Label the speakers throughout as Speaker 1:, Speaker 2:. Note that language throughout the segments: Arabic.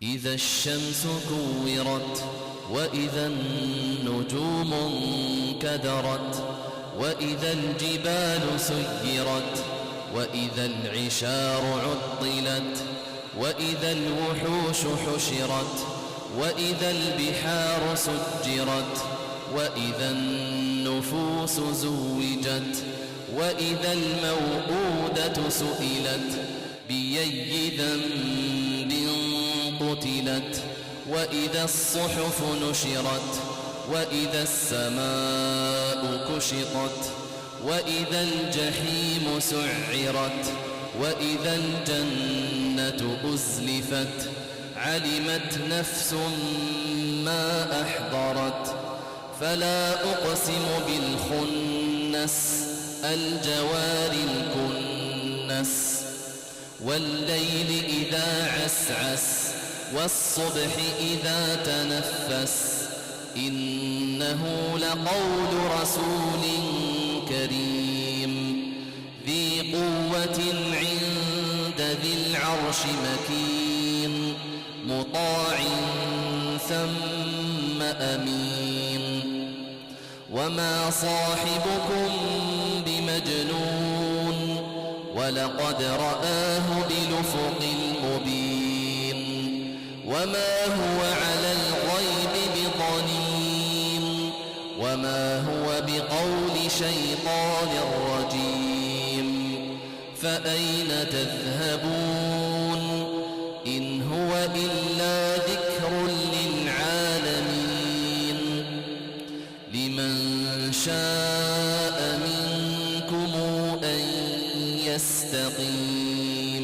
Speaker 1: إذا الشمس كورت وإذا النجوم انكدرت وإذا الجبال سيرت وإذا العشار عطلت وإذا الوحوش حشرت وإذا البحار سجرت وإذا النفوس زوجت وإذا الموءودة سئلت بأي ذنب قتلت وإذا الصحف نشرت وإذا السماء كشطت وإذا الجحيم سعرت وإذا الجنة أزلفت علمت نفس ما أحضرت فلا أقسم بالخنس الجوار الكنس والليل إذا عسعس والصبح إذا تنفس إنه لقول رسول كريم ذي قوة عند ذي العرش مكين مطاع ثم أمين وما صاحبكم بمجنون ولقد رآه بالأفق المبين وما هو على الغيب بضنين وما هو بقول شيطان رجيم فأين تذهبون إن هو إلا ذكر للعالمين لمن شاء منكم أن يستقيم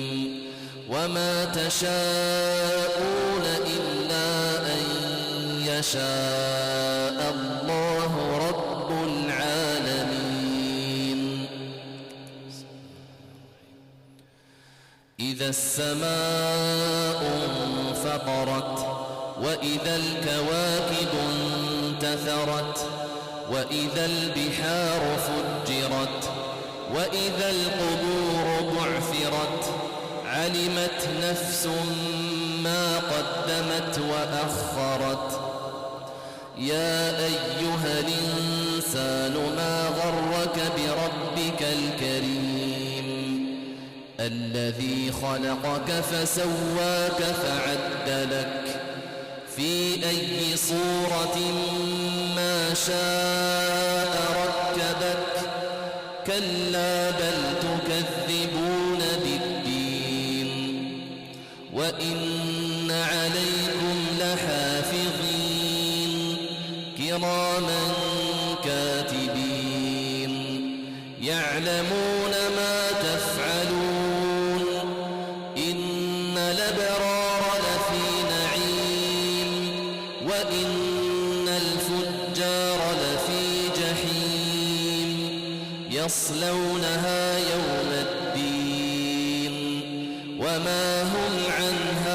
Speaker 1: وما تشاءون إلا أن يشاء الله رب العالمين إذا السماء انفطرت وإذا الكواكب انتثرت وإذا البحار فجرت وإذا القبور بعثرت علمت نفس ما قدمت وأخرت يا أيها الإنسان ما غرك بربك الكريم الذي خلقك فسواك فعدلك في أي صورة ما شاء ركبك كلا بل تكذبون بالدين وإن عليكم لحافظين كراما كاتبين يعلمون ما تفعلون إن الأبرار لفي نعيم وإن الفجار لفي جحيم يصلونها يوم الدين وما هم عنها